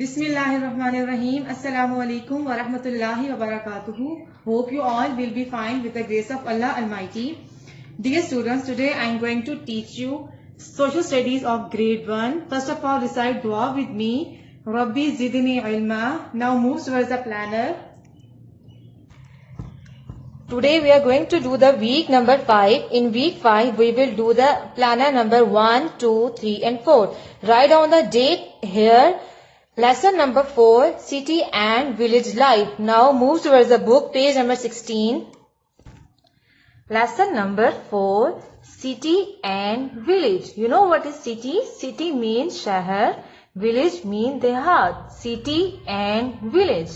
Bismillahirrahmanirrahim. Assalamu alaikum wa rahmatullahi wa barakatuhu. Hope you all will be fine with the grace of Allah Almighty. Dear students, today I am going to teach you social studies of grade 1. First of all, recite dua with me. Rabbi zidni ilma. Now move towards the planner. Today we are going to do the week number 5. In week 5, we will do the planner number 1, 2, 3 and 4. Write down the date here. Lesson number 4, City and Village Life. Now move towards the book, page number 16. Lesson number 4, City and Village. You know what is city? City means shahar, village means dehat. City and village.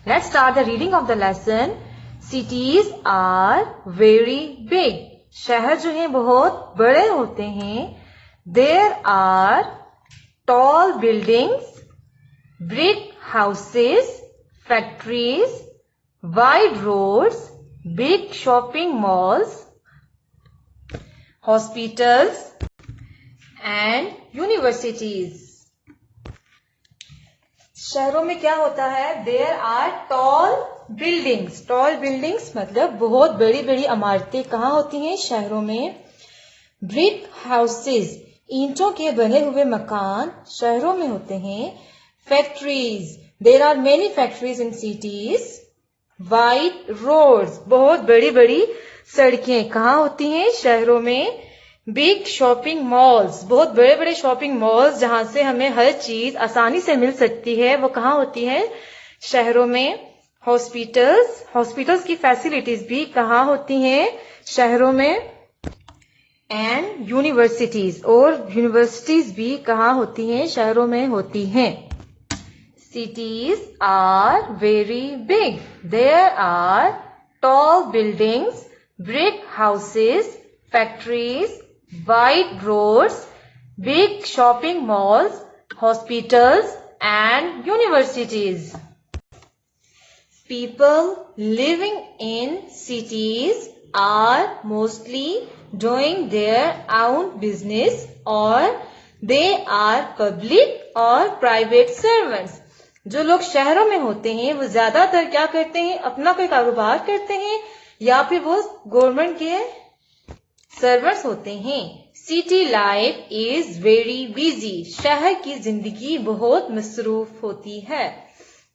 Let's start the reading of the lesson. Cities are very big. शहर जो हैं बहुत बड़े होते हैं. There are tall buildings, brick houses, factories, wide roads, big shopping malls, hospitals and universities. शहरों में क्या होता है? There are tall buildings. Tall buildings मतलब बहुत बड़ी बड़ी इमारतें कहाँ होती हैं? शहरों में. Brick houses, ईंटों के बने हुए मकान शहरों में होते हैं. Factories, there are many factories in cities. Wide roads, बहुत बड़ी बड़ी सड़कें कहाँ होती हैं? शहरों में. Big shopping malls, बहुत बड़े बड़े शॉपिंग मॉल्स जहां से हमें हर चीज आसानी से मिल सकती है, वो कहाँ होती है? शहरों में. हॉस्पिटल्स, हॉस्पिटल्स की फैसिलिटीज भी कहाँ होती हैं? शहरों में. एंड यूनिवर्सिटीज, और यूनिवर्सिटीज भी कहाँ होती हैं? शहरों में होती हैं. Cities are very big. There are tall buildings, brick houses, factories, wide roads, big shopping malls, hospitals and universities. People living in cities are mostly doing their own business or they are public or private servants. जो लोग शहरों में होते हैं वो ज्यादातर क्या करते हैं? अपना कोई कारोबार करते हैं या फिर वो गवर्नमेंट के सर्वर्स होते हैं. City life is very busy. शहर की जिंदगी बहुत मसरूफ होती है.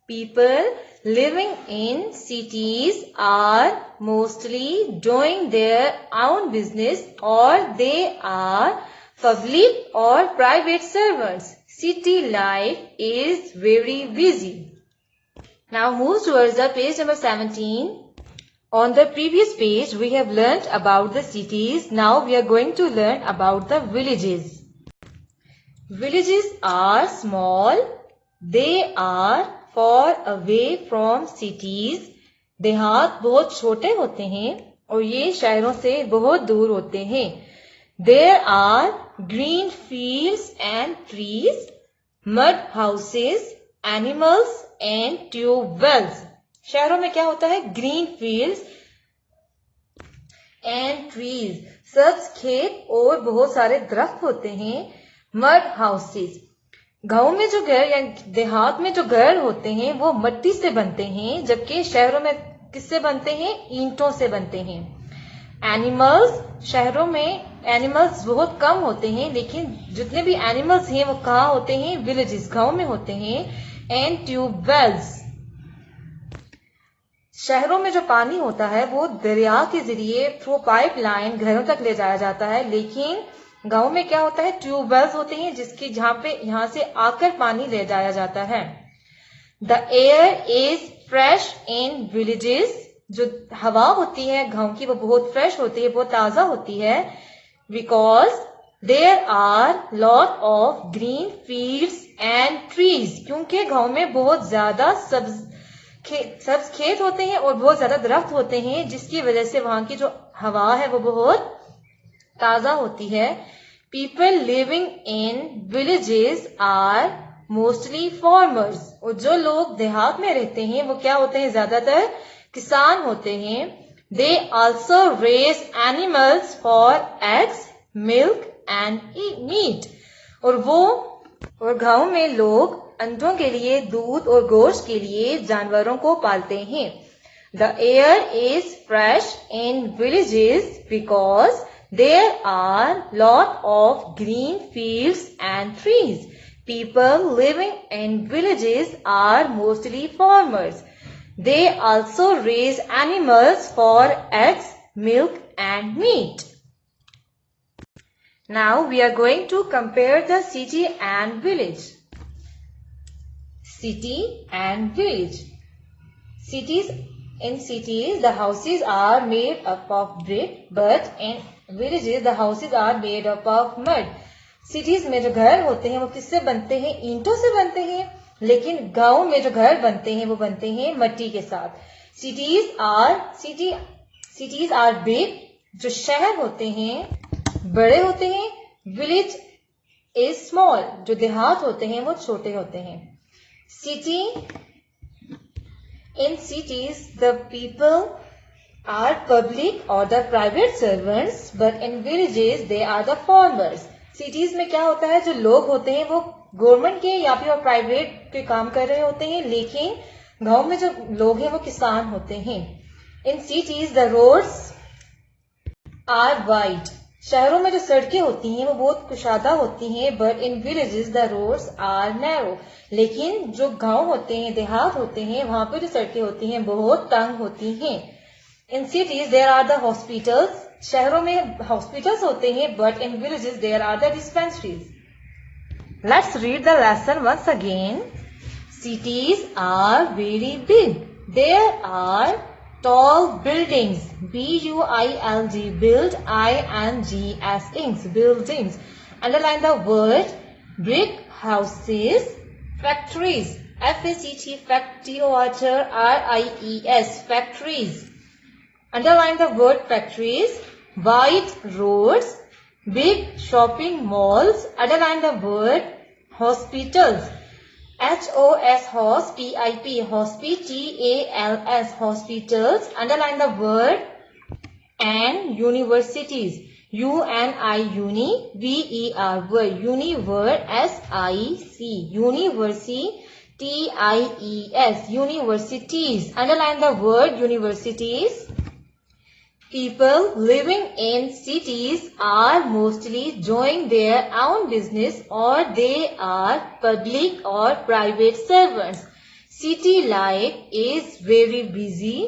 People living in cities are mostly doing their own business और they are public or private servants. City life is very busy. Now move towards the page number 17. On the previous page, we have learnt about the cities. Now we are going to learn about the villages. Villages are small. They are far away from cities. देहात बहुत छोटे होते हैं और ये शहरों से बहुत दूर होते हैं. There are green fields and trees, mud houses, animals and tube wells. शहरों में क्या होता है? ग्रीन फील्ड्स एंड ट्रीज, सब्ज खेत और बहुत सारे दरख्त होते हैं. मड हाउसेस, गांव में जो घर या देहात में जो घर होते हैं वो मिट्टी से बनते हैं, जबकि शहरों में किससे बनते हैं? ईंटों से बनते हैं. एनिमल्स, शहरों में एनिमल्स बहुत कम होते हैं, लेकिन जितने भी एनिमल्स हैं वो कहाँ होते हैं? विलेजेस, गांव में होते हैं. एंड ट्यूब वेल्स, शहरों में जो पानी होता है वो दरिया के जरिए थ्रू पाइपलाइन घरों तक ले जाया जाता है, लेकिन गांव में क्या होता है? ट्यूबवेल्स होते हैं जिसकी यहाँ से आकर पानी ले जाया जाता है. The air is fresh in villages, जो हवा होती है गांव की वो बहुत फ्रेश होती है, बहुत ताजा होती है. Because there are lot of green fields and trees, क्योंकि गांव में बहुत ज्यादा सब्ज खेत होते हैं और बहुत ज्यादा दरख्त होते हैं, जिसकी वजह से वहां की जो हवा है वो बहुत ताजा होती है. People living in villages are mostly farmers, और जो लोग देहात में रहते हैं वो क्या होते हैं? ज्यादातर किसान होते हैं. They also raise animals for eggs, milk and meat, और गांव में लोग अंडों के लिए, दूध और गोश्त के लिए जानवरों को पालते हैं. The air is fresh in villages because there are lot of green fields and trees. People living in villages are mostly farmers. They also raise animals for eggs, milk and meat. Now we are going to compare the city and village. City and village. In cities, the houses are made up of brick, but in villages, the houses are made up of mud. Cities में जो घर होते हैं वो किससे बनते हैं? ईंटों से बनते हैं. लेकिन गांव में जो घर बनते हैं वो बनते हैं मिट्टी के साथ. Cities are big, जो शहर होते हैं बड़े होते हैं. Village is small, जो देहात होते हैं वो छोटे होते हैं. In cities, the people are public or the private servants, but in villages, they are the farmers. Cities में क्या होता है? जो लोग होते हैं वो गवर्नमेंट के या फिर प्राइवेट के काम कर रहे होते हैं, लेकिन गांव में जो लोग हैं वो किसान होते हैं. In cities, the roads are wide. शहरों में जो सड़कें होती हैं वो बहुत कुशादा होती हैं, but in villages the roads are narrow. लेकिन जो गांव होते हैं, देहात होते हैं, वहां पे जो सड़कें होती हैं बहुत तंग होती हैं. In cities there are the hospitals. शहरों में हॉस्पिटल्स होते हैं, but in villages there are the dispensaries. Let's read the lesson once again. Cities are very big. There are tall buildings. B-U-I-L-D. Build. I-N-G-S. Buildings. Underline the word brick. Houses. Factories. F-A-C-T. F-T-O-R-R-I-E-S. Factories. Underline the word factories. Wide roads. Big shopping malls. Underline the word hospitals. H-O-S, hos, P-I-P, T-A-L-S, hospitals. Underline the word and universities. U-N-I, uni, V-E-R, universe, S-I-C, university, T-I-E-S, universities. Underline the word universities. People living in cities are mostly doing their own business, or they are public or private servants. City life is very busy.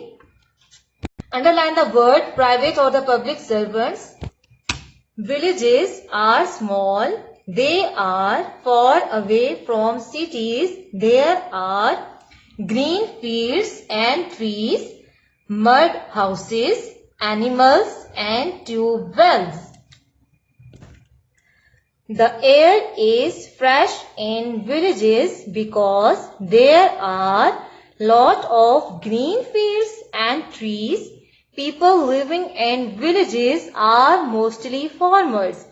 Underline the word private or the public servants. Villages are small. They are far away from cities. There are green fields and trees, mud houses, animals and tube wells. The air is fresh in villages because there are lot of green fields and trees. People living in villages are mostly farmers.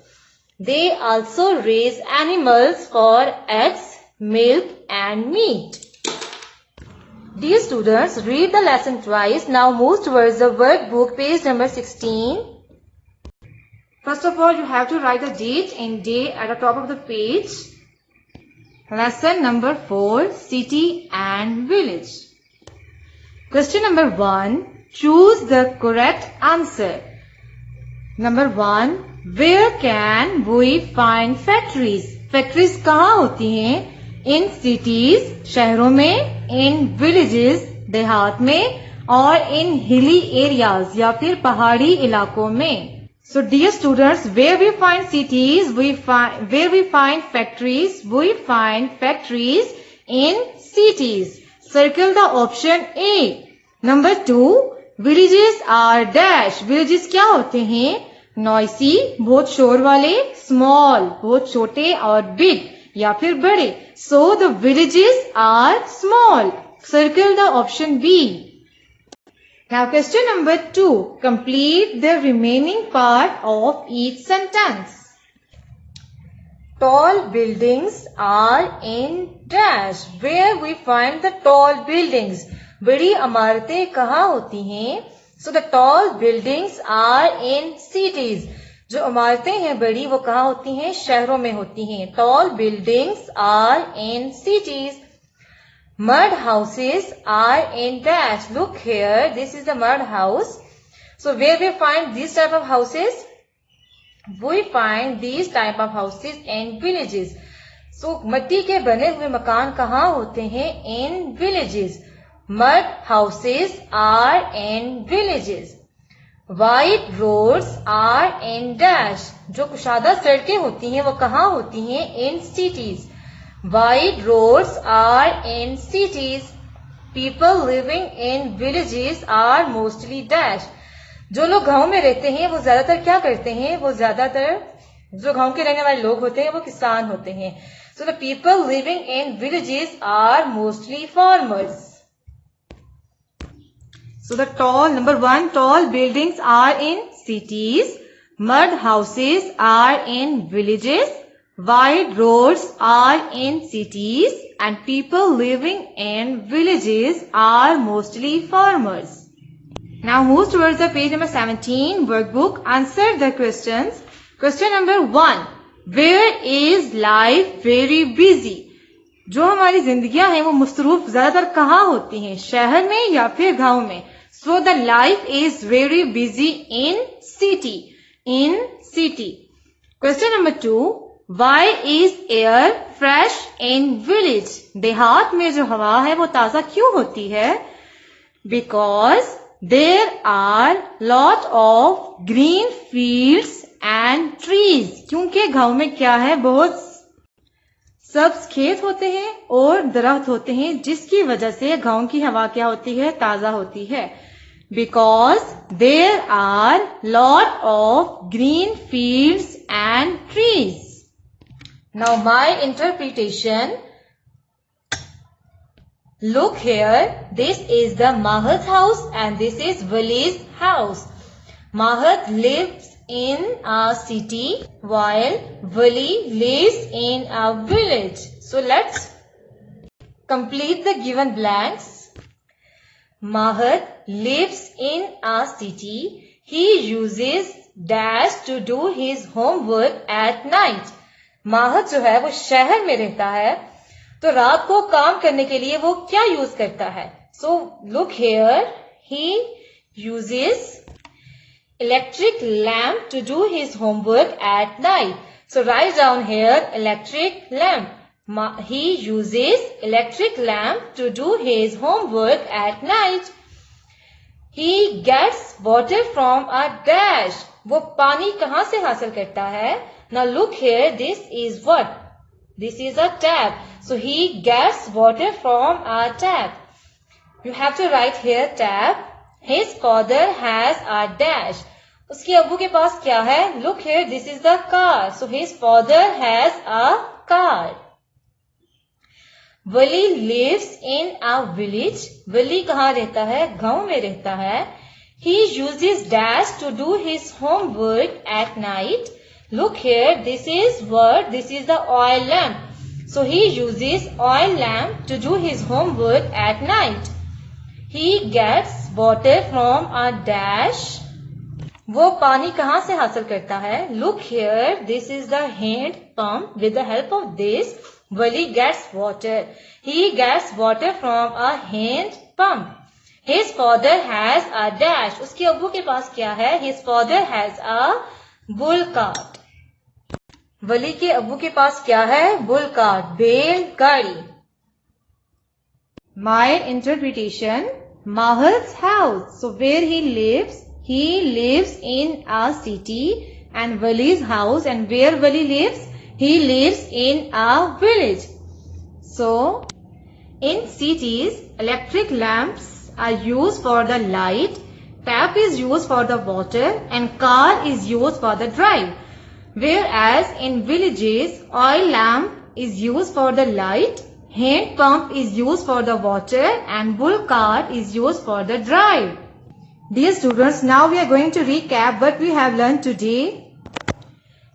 They also raise animals for eggs, milk and meat. Dear students, read the lesson twice. Now move towards the workbook, page number 16. First of all, you have to write the date and day at the top of the page. Lesson number 4, City and Village. Question number 1, choose the correct answer. Number 1, where can we find factories? Factories कहाँ होती हैं? In cities, शहरों में, in villages, देहात में, और in hilly areas या फिर पहाड़ी इलाकों में. So dear students, where we find cities, where we find factories, we find factories in cities. Circle the option A. Number 2, villages are dash. Villages क्या होते हैं? Noisy, बहुत शोर वाले, small, बहुत छोटे, और big या फिर बड़े. So the villages are small. Circle the option B. Now question number 2. Complete the remaining part of each sentence. Tall buildings are in dash. Where we find the tall buildings? बड़ी इमारतें कहाँ होती हैं? So the tall buildings are in cities. जो इमारतें हैं बड़ी वो कहाँ होती हैं? शहरों में होती हैं. Tall buildings are in cities. Mud houses are in dash. Look here, this is the mud house. So where we find these type of houses? We find these type of houses in villages. So मट्टी के बने हुए मकान कहाँ होते हैं? In villages. Mud houses are in villages. Wide roads are in dash. जो कुशादा सड़कें होती हैं वो कहाँ होती हैं? In cities. Wide roads are in cities. People living in villages are mostly dash. जो लोग गांव में रहते हैं वो ज्यादातर क्या करते हैं? वो ज्यादातर जो गांव के रहने वाले लोग होते हैं वो किसान होते हैं. So the people living in villages are mostly farmers. So the number 1, tall buildings are in cities. Mud houses are in villages. Wide roads are in cities. And people living in villages are mostly farmers. Now move towards the page number 17, workbook. Answer the questions. Question number 1. Where is life very busy? जो हमारी जिंदगियां हैं वो मसरूफ ज्यादातर कहाँ होती हैं? शहर में या फिर गांव में? So the life is very busy in city. In city. Question number 2. Why is air fresh in village? देहात में जो हवा है वो ताजा क्यों होती है? Because there are lot of green fields and trees. क्योंकि गांव में क्या है? बहुत सब्ज खेत होते हैं और दरख्त होते हैं जिसकी वजह से गांव की हवा क्या होती है? ताजा होती है. Because there are lot of green fields and trees. Now my interpretation. Look here, this is the Mahat's house and this is Wali's house. Mahat lives in a city while Wali lives in a village. So let's complete the given blanks. Mahat lives in a city. He uses dash to do his homework at night. Mahat जो है वो शहर में रहता है तो रात को काम करने के लिए वो क्या यूज करता है? So look here, he uses electric lamp to do his homework at night. So write down here electric lamp. He uses electric lamp to do his homework at night. He gets water from a dash. वो पानी कहाँ से हासिल करता है? Now look here, this is what? This is a tap. So he gets water from a tap. You have to write here tap. His father has a dash. उसके अब्बू के पास क्या है? Look here, this is the car. So his father has a car. Wali lives in a village. Wali कहाँ रहता है? गांव में रहता है. He uses dash to do his homework at night. Look here, this is what? This is the oil lamp. So he uses oil lamp to do his homework at night. He gets water from a dash. वो पानी कहाँ से हासिल करता है? Look here, this is the hand pump. With the help of this, Wali gets water. He gets water from a hand pump. His father has a dash. उसके अब्बू के पास क्या है? His father has a bull cart. वली के अब्बू के पास क्या है? बुल कार्ट, बैल गाड़ी. My interpretation. Mahat's house. So where he lives in a city. And Wali's house, and where Wali lives? He lives in a village. So in cities, electric lamps are used for the light, tap is used for the water, and car is used for the drive. Whereas in villages, oil lamp is used for the light, hand pump is used for the water, and bull cart is used for the drive. Dear students, now we are going to recap what we have learned today.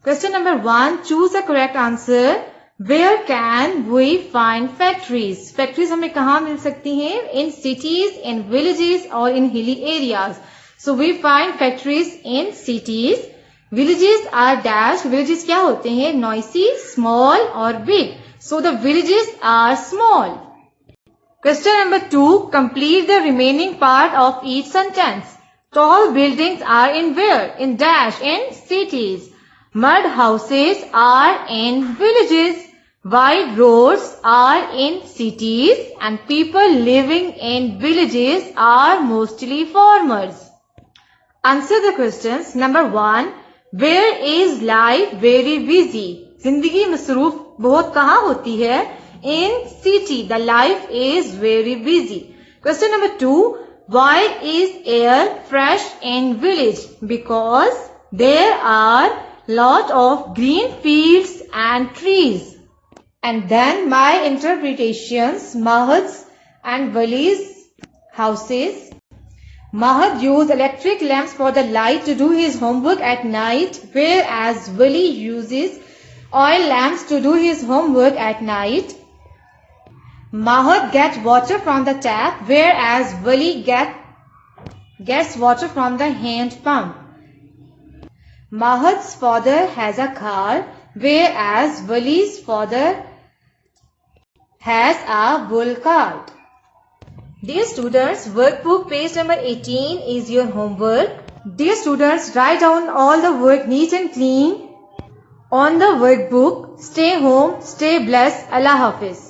Question number 1, choose the correct answer. Where can we find factories? Factories हमें कहाँ मिल सकती हैं? In cities, in villages or in hilly areas. So we find factories in cities. Villages are dash. Villages क्या होते हैं? Noisy, small और big. So the villages are small. Question number 2. Complete the remaining part of each sentence. Tall buildings are in where? In dash. In cities. Mud houses are in villages. Wide roads are in cities and people living in villages are mostly farmers. Answer the questions. Number 1. Where is life very busy? जिंदगी मसरूफ बहुत कहाँ होती है? In city. The life is very busy. Question number 2. Why is air fresh in village? Because there are lot of green fields and trees. And then my interpretations. Mahad's and Wali's houses. Mahad used electric lamps for the light to do his homework at night, whereas Wali uses oil lamps to do his homework at night. Mahad gets water from the tap, whereas Wali gets water from the hand pump. Mahad's father has a car, whereas Wali's father has a bull cart. Dear students, workbook page number 18 is your homework. Dear students, write down all the work neat and clean on the workbook. Stay home, stay blessed. Allah Hafiz.